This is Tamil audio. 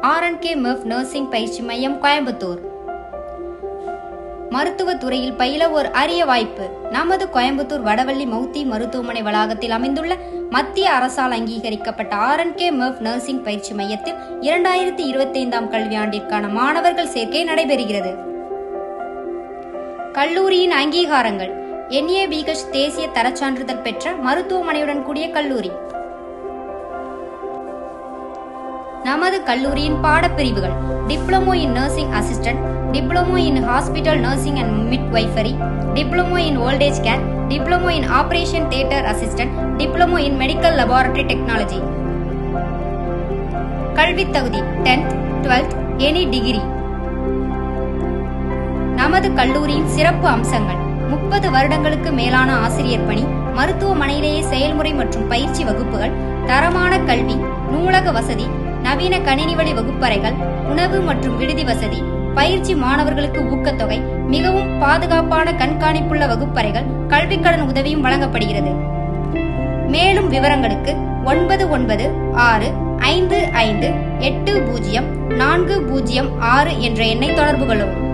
RNK MEF நர்சிங் பயிற்சி மையம் கோயம்புத்தூர். மருத்துவ துறையில் பயில ஒரு அரிய வாய்ப்பு. நமது கோயம்புத்தூர் வடவள்ளி மௌத்தி மருத்துவமனை வளாகத்தில் அமைந்துள்ள மத்திய அரசால் அங்கீகரிக்கப்பட்ட RNK MEF நர்சிங் பயிற்சி மையத்தில் 2025ஆம் கல்வியாண்டிற்கான மாணவர்கள் சேர்க்கை நடைபெறுகிறது. கல்லூரியின் அங்கீகாரங்கள்: NABH தேசிய தரச்சான்றிதழ் பெற்ற மருத்துவமனையுடன் கூடிய கல்லூரி. நமது கல்லூரியின் பாடப்பிரிவுகள்: diploma in nursing assistant, diploma in hospital nursing and midwifery, diploma in old age care, diploma in operation theatre assistant, diploma in medical laboratory technology. கல்வி தகுதி 10th, 12th, எனி டிகிரி. நமது கல்லூரியின் சிறப்பு அம்சங்கள்: 30 வருடங்களுக்கு மேலான ஆசிரியர் பணி, மருத்துவமனையிலேயே செயல்முறை மற்றும் பயிற்சி வகுப்புகள், தரமான கல்வி, நூலக வசதி, நவீன கணினி வழி வகுப்பறைகள், உணவு மற்றும் விடுதி வசதி, பயிற்சி மாணவர்களுக்கு ஊக்கத்தொகை, மிகவும் பாதுகாப்பான கண்காணிப்புள்ள வகுப்பறைகள், கல்விக்கடன் உதவியும் வழங்கப்படுகிறது. மேலும் விவரங்களுக்கு 9965580406 என்ற எண்ணை தொடர்பு கொள்ளவும்.